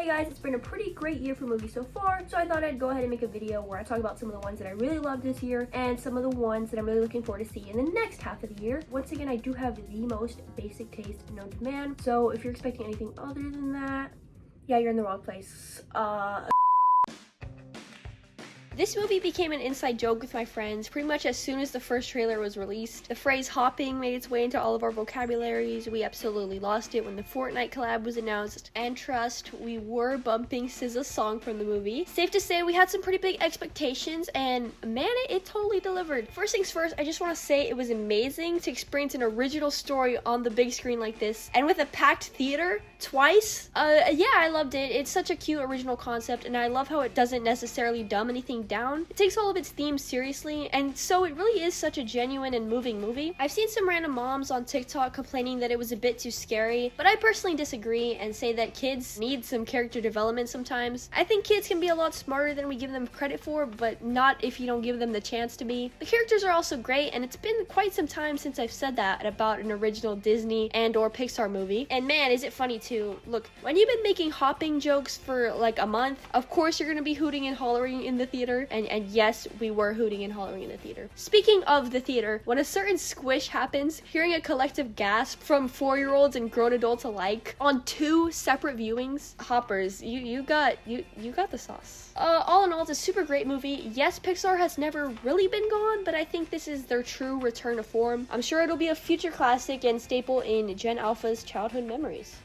Hey guys, it's been a pretty great year for movies so far, so I thought I'd go ahead and make a video where I talk about some of the ones that I really loved this year and some of the ones that I'm really looking forward to see in the next half of the year. Once again, I do have the most basic taste known to man, so if you're expecting anything other than that, yeah, you're in the wrong place. This movie became an inside joke with my friends pretty much as soon as the first trailer was released. The phrase hopping made its way into all of our vocabularies. We absolutely lost it when the Fortnite collab was announced. And trust, we were bumping SZA's song from the movie. Safe to say we had some pretty big expectations, and man, it totally delivered. First things first, I just want to say it was amazing to experience an original story on the big screen like this. And with a packed theater twice, yeah, I loved it. It's such a cute original concept, and I love how it doesn't necessarily dumb anything down. It takes all of its themes seriously, and so it really is such a genuine and moving movie. I've seen some random moms on TikTok complaining that it was a bit too scary, but I personally disagree and say that kids need some character development sometimes. I think kids can be a lot smarter than we give them credit for, but not if you don't give them the chance to be. The characters are also great, and it's been quite some time since I've said that about an original Disney and or Pixar movie. And man, is it funny too. Look, when you've been making hopping jokes for like a month, of course you're gonna be hooting and hollering in the theater. And yes, we were hooting and hollering in the theater. Speaking of the theater, when a certain squish happens, hearing a collective gasp from 4-year-olds and grown adults alike on 2 separate viewings, hoppers, you got the sauce. All in all, it's a super great movie. Yes, Pixar has never really been gone, but I think this is their true return to form. I'm sure it'll be a future classic and staple in Gen Alpha's childhood memories.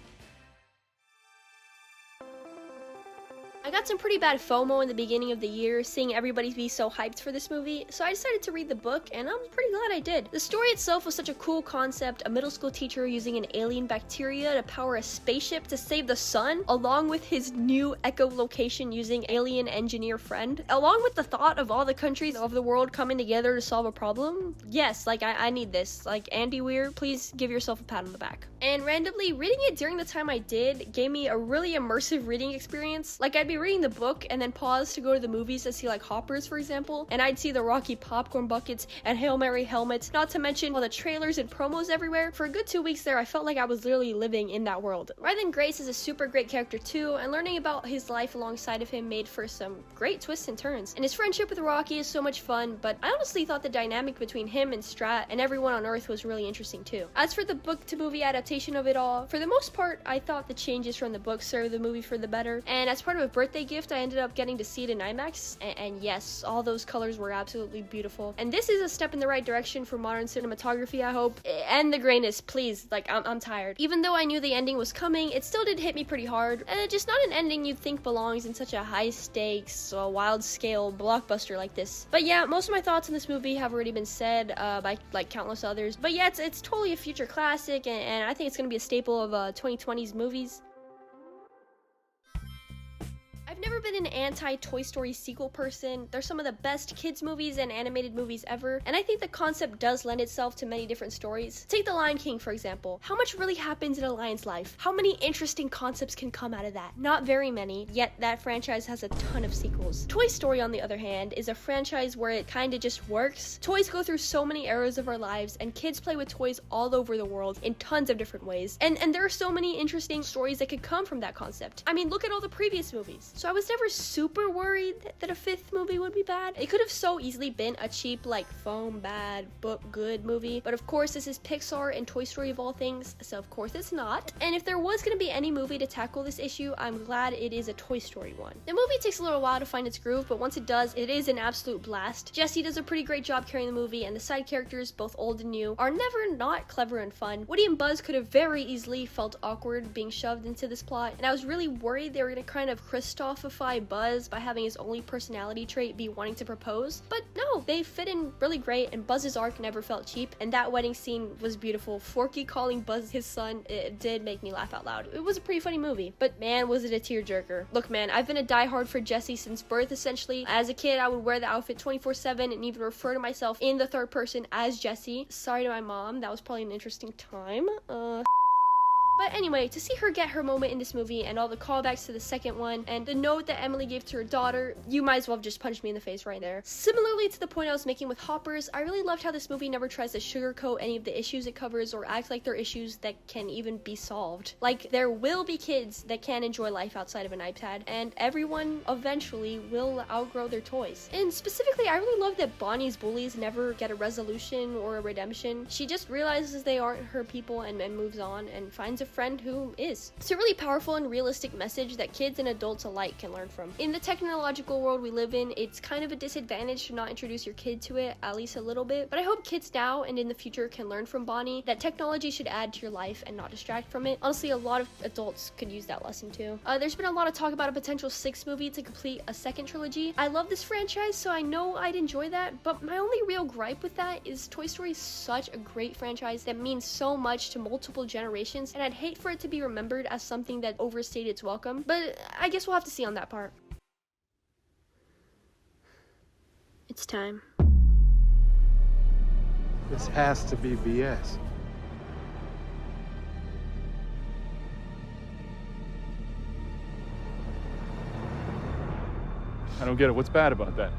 I got some pretty bad FOMO in the beginning of the year, seeing everybody be so hyped for this movie, so I decided to read the book, and I'm pretty glad I did. The story itself was such a cool concept, a middle school teacher using an alien bacteria to power a spaceship to save the sun, along with his new echolocation using alien engineer friend, along with the thought of all the countries of the world coming together to solve a problem. Yes, like I need this. Like, Andy Weir, please give yourself a pat on the back. And randomly, reading it during the time I did gave me a really immersive reading experience. Like, I'd be reading the book and then pause to go to the movies to see like Hoppers, for example, and I'd see the Rocky popcorn buckets and Hail Mary helmets, not to mention all the trailers and promos everywhere. For a good 2 weeks there, I felt like I was literally living in that world. Ryden Grace is a super great character too, and learning about his life alongside of him made for some great twists and turns. And his friendship with Rocky is so much fun, but I honestly thought the dynamic between him and Strat and everyone on Earth was really interesting too. As for the book to movie adaptation of it all, for the most part, I thought the changes from the book served the movie for the better, and as part of a birthday gift, I ended up getting to see it in IMAX, and yes, all those colors were absolutely beautiful. And this is a step in the right direction for modern cinematography, I hope. And the grayness, please, like, I'm tired. Even though I knew the ending was coming, it still did hit me pretty hard, and just not an ending you'd think belongs in such a high-stakes, wild-scale blockbuster like this. But yeah, most of my thoughts on this movie have already been said by, like, countless others. But yeah, it's totally a future classic, and I think it's gonna be a staple of 2020's movies. I've never been an anti-Toy Story sequel person. They're some of the best kids movies and animated movies ever, and I think the concept does lend itself to many different stories. Take The Lion King, for example. How much really happens in a lion's life? How many interesting concepts can come out of that? Not very many, yet that franchise has a ton of sequels. Toy Story, on the other hand, is a franchise where it kinda just works. Toys go through so many eras of our lives, and kids play with toys all over the world in tons of different ways. And there are so many interesting stories that could come from that concept. I mean, look at all the previous movies. So I was never super worried that a 5th movie would be bad. It could have so easily been a cheap, like, foam bad, book good movie, but of course this is Pixar and Toy Story of all things, so of course it's not. And if there was gonna be any movie to tackle this issue, I'm glad it is a Toy Story one. The movie takes a little while to find its groove, but once it does, it is an absolute blast. Jessie does a pretty great job carrying the movie, and the side characters, both old and new, are never not clever and fun. Woody and Buzz could have very easily felt awkward being shoved into this plot, and I was really worried they were gonna kind of Kristoffify Buzz by having his only personality trait be wanting to propose, but no, they fit in really great, and Buzz's arc never felt cheap, and that wedding scene was beautiful. Forky calling Buzz his son, it did make me laugh out loud. It was a pretty funny movie, but man, was it a tearjerker. Look man, I've been a diehard for Jessie since birth essentially. As a kid, I would wear the outfit 24/7 and even refer to myself in the third person as Jessie. Sorry to my mom, that was probably an interesting time. But anyway, to see her get her moment in this movie and all the callbacks to the second one and the note that Emily gave to her daughter, you might as well have just punched me in the face right there. Similarly to the point I was making with Hoppers, I really loved how this movie never tries to sugarcoat any of the issues it covers or act like they're issues that can even be solved. Like, there will be kids that can enjoy life outside of an iPad, and everyone eventually will outgrow their toys. And specifically, I really love that Bonnie's bullies never get a resolution or a redemption. She just realizes they aren't her people and moves on and finds a friend who is. It's a really powerful and realistic message that kids and adults alike can learn from. In the technological world we live in, it's kind of a disadvantage to not introduce your kid to it, at least a little bit, but I hope kids now and in the future can learn from Bonnie that technology should add to your life and not distract from it. Honestly, a lot of adults could use that lesson too. There's been a lot of talk about a potential 6th movie to complete a second trilogy. I love this franchise, so I know I'd enjoy that, but my only real gripe with that is Toy Story is such a great franchise that means so much to multiple generations, and I'd hate for it to be remembered as something that overstayed its welcome, but I guess we'll have to see on that part. It's time. This has to be BS. I don't get it. What's bad about that?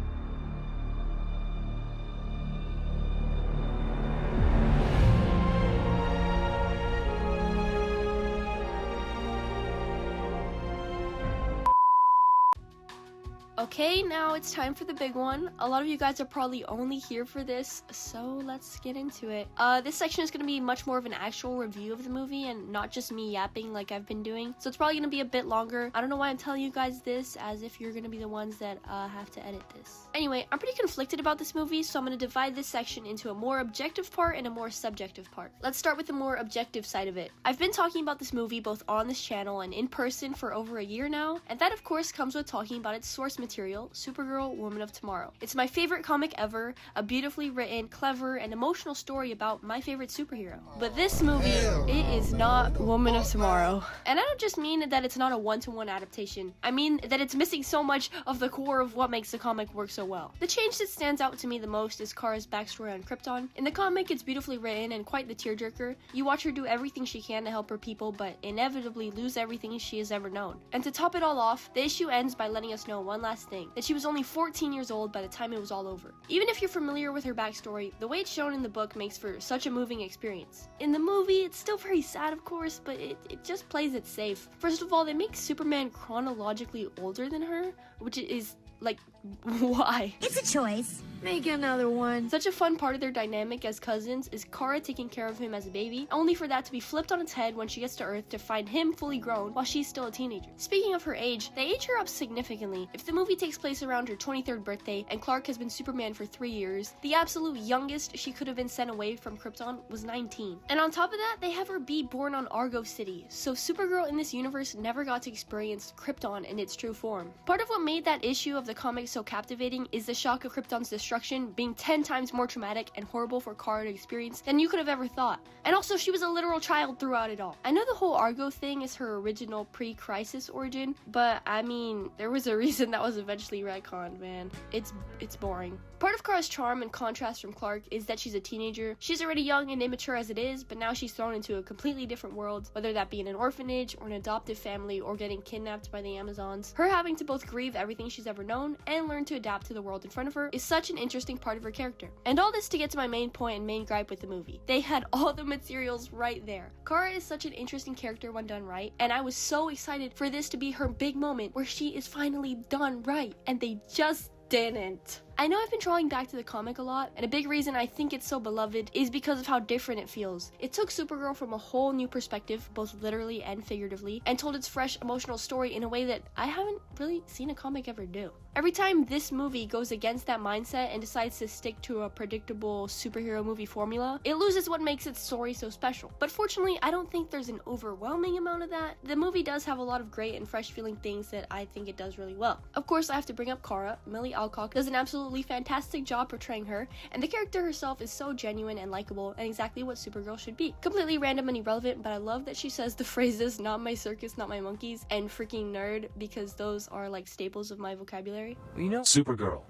Okay, now it's time for the big one. A lot of you guys are probably only here for this, so let's get into it. This section is going to be much more of an actual review of the movie and not just me yapping like I've been doing, so it's probably going to be a bit longer. I don't know why I'm telling you guys this, as if you're going to be the ones that have to edit this. Anyway, I'm pretty conflicted about this movie, so I'm going to divide this section into a more objective part and a more subjective part. Let's start with the more objective side of it. I've been talking about this movie both on this channel and in person for over a year now, and that of course comes with talking about its source material, Supergirl, Woman of Tomorrow. It's my favorite comic ever, a beautifully written, clever, and emotional story about my favorite superhero. But this movie, it is not Woman of Tomorrow. And I don't just mean that it's not a one-to-one adaptation. I mean that it's missing so much of the core of what makes the comic work so well. The change that stands out to me the most is Kara's backstory on Krypton. In the comic, it's beautifully written and quite the tearjerker. You watch her do everything she can to help her people, but inevitably lose everything she has ever known. And to top it all off, the issue ends by letting us know one last thing, that she was only 14 years old by the time it was all over. Even if you're familiar with her backstory, the way it's shown in the book makes for such a moving experience. In the movie, it's still very sad of course, but it just plays it safe. First of all, they make Superman chronologically older than her, which is like, why? It's a choice. Make another one. Such a fun part of their dynamic as cousins is Kara taking care of him as a baby, only for that to be flipped on its head when she gets to Earth to find him fully grown while she's still a teenager. Speaking of her age, they age her up significantly. If the movie takes place around her 23rd birthday and Clark has been Superman for 3 years, the absolute youngest she could have been sent away from Krypton was 19. And on top of that, they have her be born on Argo City, so Supergirl in this universe never got to experience Krypton in its true form. Part of what made that issue of the comic so captivating is the shock of Krypton's destruction being 10 times more traumatic and horrible for Kara to experience than you could have ever thought. And also, she was a literal child throughout it all. I know the whole Argo thing is her original pre-crisis origin, but I mean, there was a reason that was eventually retconned, man. It's boring. Part of Kara's charm and contrast from Clark is that she's a teenager. She's already young and immature as it is, but now she's thrown into a completely different world, whether that be in an orphanage or an adoptive family or getting kidnapped by the Amazons. Her having to both grieve everything she's ever known and learn to adapt to the world in front of her is such an interesting part of her character. And all this to get to my main point and main gripe with the movie. They had all the materials right there. Kara is such an interesting character when done right, and I was so excited for this to be her big moment where she is finally done right, and they just didn't. I know I've been drawing back to the comic a lot, and a big reason I think it's so beloved is because of how different it feels. It took Supergirl from a whole new perspective, both literally and figuratively, and told its fresh emotional story in a way that I haven't really seen a comic ever do. Every time this movie goes against that mindset and decides to stick to a predictable superhero movie formula, it loses what makes its story so special. But fortunately, I don't think there's an overwhelming amount of that. The movie does have a lot of great and fresh feeling things that I think it does really well. Of course, I have to bring up Kara. Millie Alcock does an absolutely fantastic job portraying her, and the character herself is so genuine and likable and exactly what Supergirl should be. Completely random and irrelevant, but I love that she says the phrases "not my circus, not my monkeys" and "freaking nerd," because those are like staples of my vocabulary. You know Supergirl.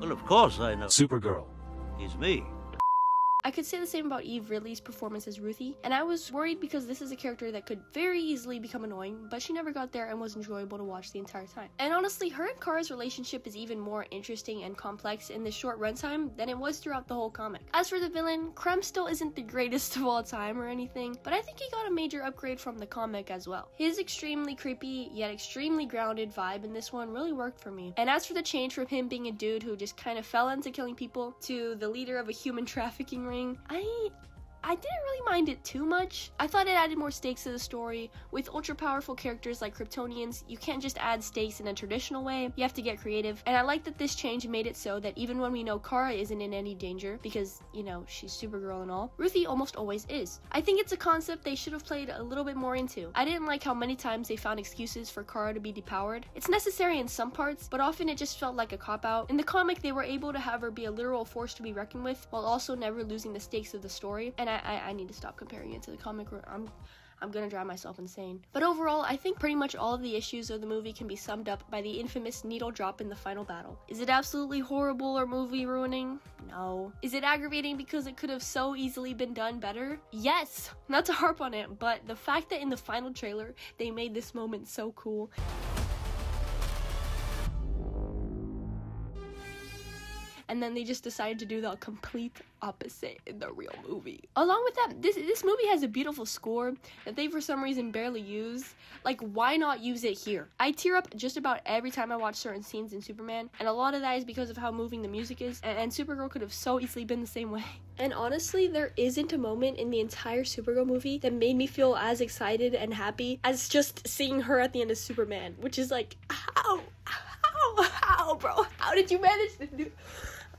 Well, of course I know. Supergirl. It's me. I could say the same about Eve Ridley's performance as Ruthie, and I was worried because this is a character that could very easily become annoying, but she never got there and was enjoyable to watch the entire time. And honestly, her and Kara's relationship is even more interesting and complex in this short runtime than it was throughout the whole comic. As for the villain, Krem still isn't the greatest of all time or anything, but I think he got a major upgrade from the comic as well. His extremely creepy yet extremely grounded vibe in this one really worked for me. And as for the change from him being a dude who just kind of fell into killing people to the leader of a human trafficking ring, I didn't really mind it too much. I thought it added more stakes to the story. With ultra powerful characters like Kryptonians, you can't just add stakes in a traditional way, you have to get creative. And I like that this change made it so that even when we know Kara isn't in any danger, because, you know, she's Supergirl and all, Ruthie almost always is. I think it's a concept they should have played a little bit more into. I didn't like how many times they found excuses for Kara to be depowered. It's necessary in some parts, but often it just felt like a cop-out. In the comic, they were able to have her be a literal force to be reckoned with, while also never losing the stakes of the story. And I need to stop comparing it to the comic. I'm gonna drive myself insane. But overall, I think pretty much all of the issues of the movie can be summed up by the infamous needle drop in the final battle. Is it absolutely horrible or movie ruining? No. Is it aggravating because it could have so easily been done better? Yes! Not to harp on it, but the fact that in the final trailer, they made this moment so cool. And then they just decided to do the complete opposite in the real movie. Along with that, this movie has a beautiful score that they for some reason barely use. Like, why not use it here? I tear up just about every time I watch certain scenes in Superman, and a lot of that is because of how moving the music is, and Supergirl could have so easily been the same way. And honestly, there isn't a moment in the entire Supergirl movie that made me feel as excited and happy as just seeing her at the end of Superman, which is like, how, bro? How did you manage to do?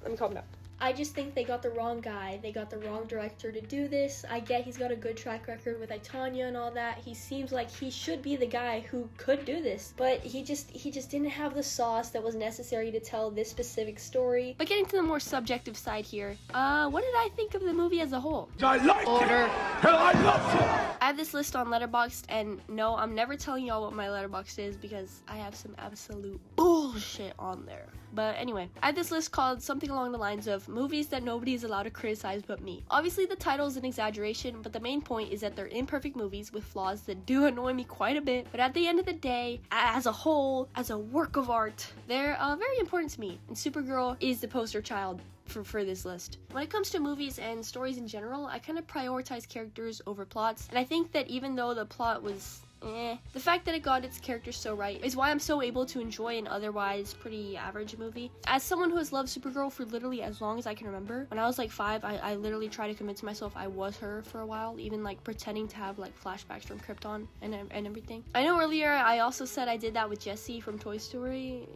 Let me calm down. I just think they got the wrong guy. They got the wrong director to do this. I get he's got a good track record with Itanya and all that. He seems like he should be the guy who could do this, but he just didn't have the sauce that was necessary to tell this specific story. But getting to the more subjective side here, what did I think of the movie as a whole? I like Order. Hell, I love it. I have this list on Letterboxd, and no, I'm never telling y'all what my Letterboxd is because I have some absolute bullshit on there. But anyway, I have this list called something along the lines of movies that nobody is allowed to criticize but me. Obviously, the title is an exaggeration, but the main point is that they're imperfect movies with flaws that do annoy me quite a bit. But at the end of the day, as a whole, as a work of art, they're very important to me. And Supergirl is the poster child for this list. When it comes to movies and stories in general, I kind of prioritize characters over plots, and I think that even though the plot was the fact that it got its characters so right is why I'm so able to enjoy an otherwise pretty average movie. As someone who has loved Supergirl for literally as long as I can remember, when I was like 5, I literally tried to convince myself I was her for a while, even like pretending to have like flashbacks from Krypton and everything. I know earlier I also said I did that with Jessie from Toy Story.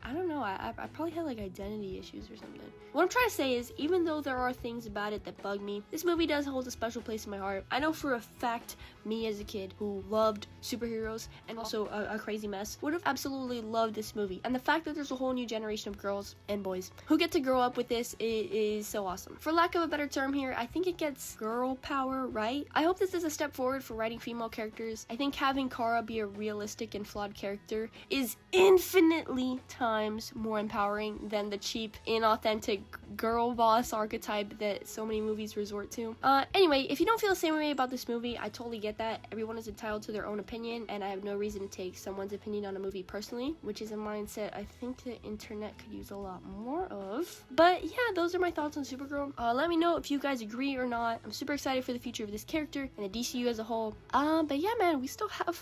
I don't know, I probably had like identity issues or something. What I'm trying to say is, even though there are things about it that bug me, this movie does hold a special place in my heart. I know for a fact, me as a kid who loved superheroes and also a crazy mess, would have absolutely loved this movie. And the fact that there's a whole new generation of girls and boys who get to grow up with this is so awesome. For lack of a better term here, I think it gets girl power right. I hope this is a step forward for writing female characters. I think having Kara be a realistic and flawed character is infinitely times more empowering than the cheap, inauthentic girl boss archetype that so many movies resort to. Anyway, if you don't feel the same way about this movie, I totally get that. Everyone is entitled to their own opinion, and I have no reason to take someone's opinion on a movie personally, which is a mindset I think the internet could use a lot more of. But yeah, those are my thoughts on Supergirl. Let me know if you guys agree or not. I'm super excited for the future of this character and the DCU as a whole. But yeah, man, we still have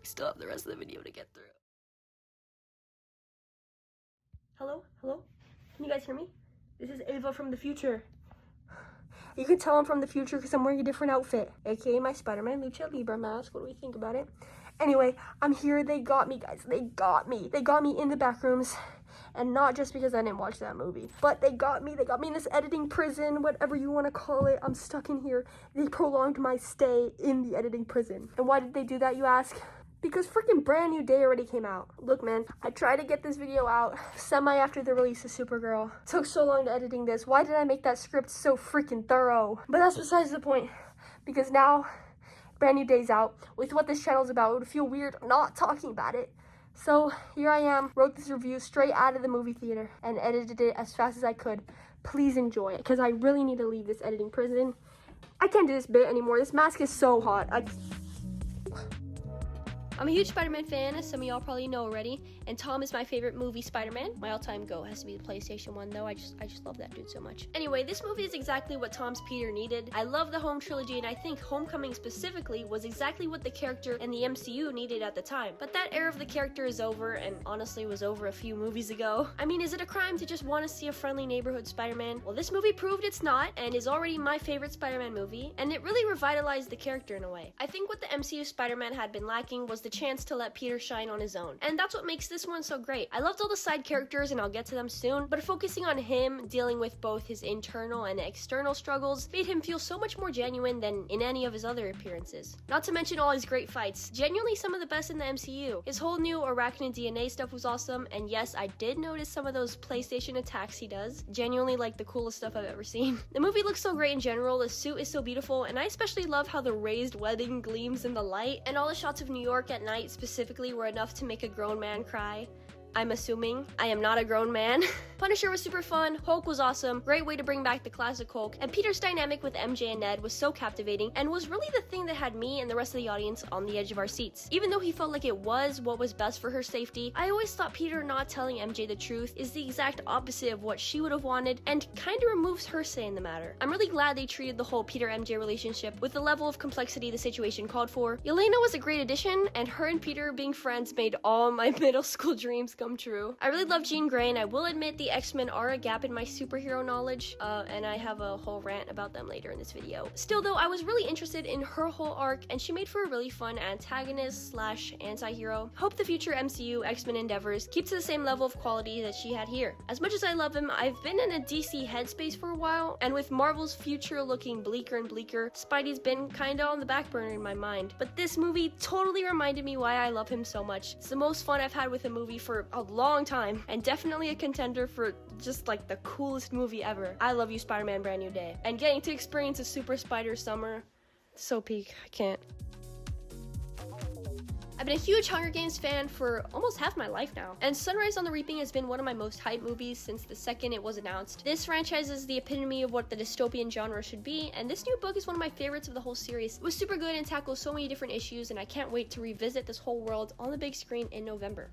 the rest of the video to get through. Hello? Can you guys hear me? This is Ava from the future. You can tell I'm from the future because I'm wearing a different outfit, aka my Spider-Man Lucha Libre mask. What do we think about it? Anyway, I'm here. They got me, guys. They got me in the back rooms. And not just because I didn't watch that movie, but they got me in this editing prison, whatever you want to call it. I'm stuck in here. They prolonged my stay in the editing prison. And why did they do that, you ask? Because freaking Brand New Day already came out. Look, man, I tried to get this video out semi after the release of Supergirl. It took so long to editing this. Why did I make that script so freaking thorough? But that's besides the point, because now Brand New Day's out. With what this channel's about, it would feel weird not talking about it. So here I am, wrote this review straight out of the movie theater and edited it as fast as I could please enjoy it, because I really need to leave this editing prison. I can't do this bit anymore. This mask is so hot. I'm a huge Spider-Man fan, as some of y'all probably know already, and Tom is my favorite movie Spider-Man. My all-time GOAT has to be the PlayStation 1, though. I just love that dude so much. Anyway, this movie is exactly what Tom's Peter needed. I love the Home trilogy, and I think Homecoming specifically was exactly what the character and the MCU needed at the time. But that era of the character is over, and honestly was over a few movies ago. I mean, is it a crime to just want to see a friendly neighborhood Spider-Man? Well, this movie proved it's not, and is already my favorite Spider-Man movie, and it really revitalized the character in a way. I think what the MCU Spider-Man had been lacking was the chance to let Peter shine on his own, and that's what makes this one so great. I loved all the side characters, and I'll get to them soon, but focusing on him dealing with both his internal and external struggles made him feel so much more genuine than in any of his other appearances. Not to mention all his great fights, genuinely some of the best in the MCU. His whole new arachnid DNA stuff was awesome, and yes, I did notice some of those PlayStation attacks he does. Genuinely like the coolest stuff I've ever seen. The movie looks so great in general, the suit is so beautiful, and I especially love how the raised webbing gleams in the light, and all the shots of New York at night specifically were enough to make a grown man cry. I'm assuming. I am not a grown man. Punisher was super fun, Hulk was awesome, great way to bring back the classic Hulk, and Peter's dynamic with MJ and Ned was so captivating, and was really the thing that had me and the rest of the audience on the edge of our seats. Even though he felt like it was what was best for her safety, I always thought Peter not telling MJ the truth is the exact opposite of what she would have wanted, and kinda removes her say in the matter. I'm really glad they treated the whole Peter-MJ relationship with the level of complexity the situation called for. Yelena was a great addition, and her and Peter being friends made all my middle school dreams come true. I really love Jean Grey, and I will admit the X-Men are a gap in my superhero knowledge, and I have a whole rant about them later in this video. Still though, I was really interested in her whole arc, and she made for a really fun antagonist slash anti-hero. Hope the future MCU X-Men endeavors keep to the same level of quality that she had here. As much as I love him, I've been in a DC headspace for a while, and with Marvel's future looking bleaker and bleaker, Spidey's been kinda on the back burner in my mind. But this movie totally reminded me why I love him so much. It's the most fun I've had with a movie for a long time, and definitely a contender for just like the coolest movie ever. I love you, Spider-Man Brand New Day. And getting to experience a super spider summer, so peak, I can't. I've been a huge Hunger Games fan for almost half my life now, and Sunrise on the Reaping has been one of my most hyped movies since the second it was announced. This franchise is the epitome of what the dystopian genre should be, and this new book is one of my favorites of the whole series. It was super good and tackles so many different issues, and I can't wait to revisit this whole world on the big screen in November.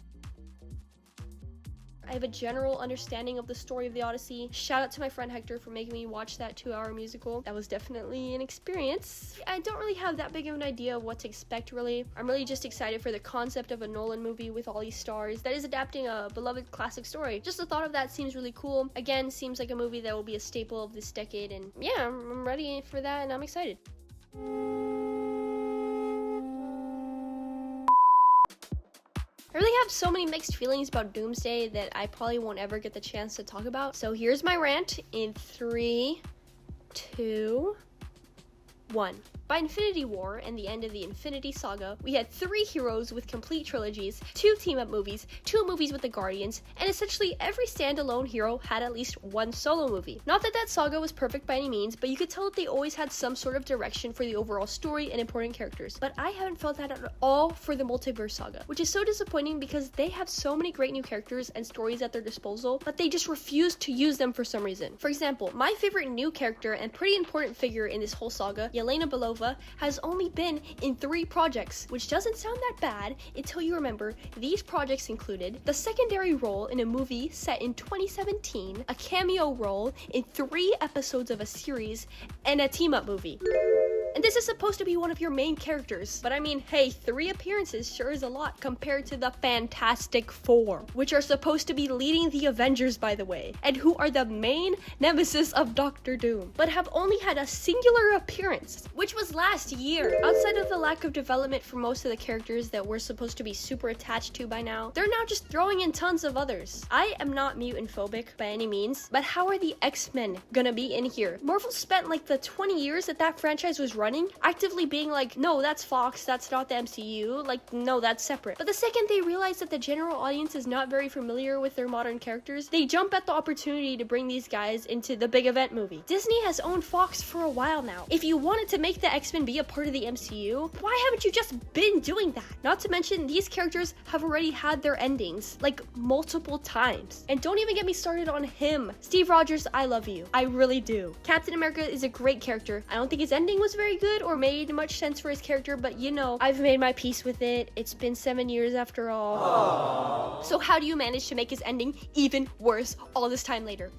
I have a general understanding of the story of the Odyssey. Shout out to my friend Hector for making me watch that 2-hour musical. That was definitely an experience. I don't really have that big of an idea of what to expect, really. I'm really just excited for the concept of a Nolan movie with all these stars that is adapting a beloved classic story. Just the thought of that seems really cool. Again, seems like a movie that will be a staple of this decade, and yeah, I'm ready for that and I'm excited. I really have so many mixed feelings about Doomsday that I probably won't ever get the chance to talk about. So here's my rant in 3, 2, 1. By Infinity War and the end of the Infinity Saga, we had 3 heroes with complete trilogies, 2 team-up movies, 2 movies with the Guardians, and essentially every standalone hero had at least 1 solo movie. Not that that saga was perfect by any means, but you could tell that they always had some sort of direction for the overall story and important characters. But I haven't felt that at all for the Multiverse Saga, which is so disappointing because they have so many great new characters and stories at their disposal, but they just refuse to use them for some reason. For example, my favorite new character and pretty important figure in this whole saga, Yelena Belova, has only been in 3 projects, which doesn't sound that bad until you remember these projects included the secondary role in a movie set in 2017, a cameo role in 3 episodes of a series, and a team-up movie. And this is supposed to be one of your main characters. But I mean, hey, 3 appearances sure is a lot compared to the Fantastic Four, which are supposed to be leading the Avengers, by the way, and who are the main nemesis of Doctor Doom, but have only had a singular appearance, which was last year. Outside of the lack of development for most of the characters that we're supposed to be super attached to by now, they're now just throwing in tons of others. I am not mutant phobic by any means, but how are the X-Men gonna be in here? Marvel spent like the 20 years that franchise was running running, actively being like, no, that's Fox, that's not the MCU, like, no, that's separate. But the second they realize that the general audience is not very familiar with their modern characters, they jump at the opportunity to bring these guys into the big event movie. Disney has owned Fox for a while now. If you wanted to make the X-Men be a part of the MCU, why haven't you just been doing that? Not to mention, these characters have already had their endings, like, multiple times. And don't even get me started on him. Steve Rogers, I love you. I really do. Captain America is a great character. I don't think his ending was very good or made much sense for his character, but you know, I've made my peace with it. It's been 7 years after all. Aww. So how do you manage to make his ending even worse all this time later?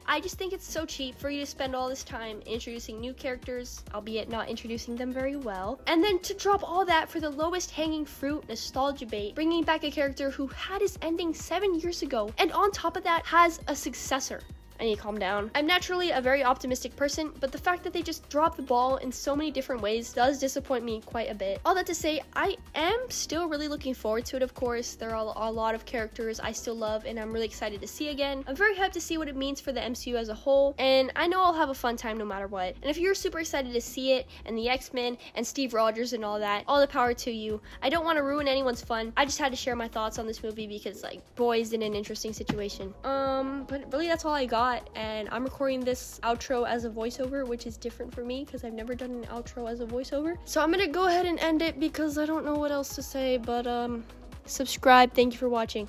I just think it's so cheap for you to spend all this time introducing new characters, albeit not introducing them very well, and then to drop all that for the lowest hanging fruit nostalgia bait, bringing back a character who had his ending 7 years ago, and on top of that has a successor. I need to calm down. I'm naturally a very optimistic person, but the fact that they just drop the ball in so many different ways does disappoint me quite a bit. All that to say, I am still really looking forward to it, of course. There are a lot of characters I still love and I'm really excited to see again. I'm very hyped to see what it means for the MCU as a whole, and I know I'll have a fun time no matter what. And if you're super excited to see it, and the X-Men, and Steve Rogers and all that, all the power to you. I don't want to ruin anyone's fun. I just had to share my thoughts on this movie because, like, boy's in an interesting situation. But really that's all I got. And I'm recording this outro as a voiceover, which is different for me because I've never done an outro as a voiceover. So I'm gonna go ahead and end it because I don't know what else to say, but subscribe. Thank you for watching.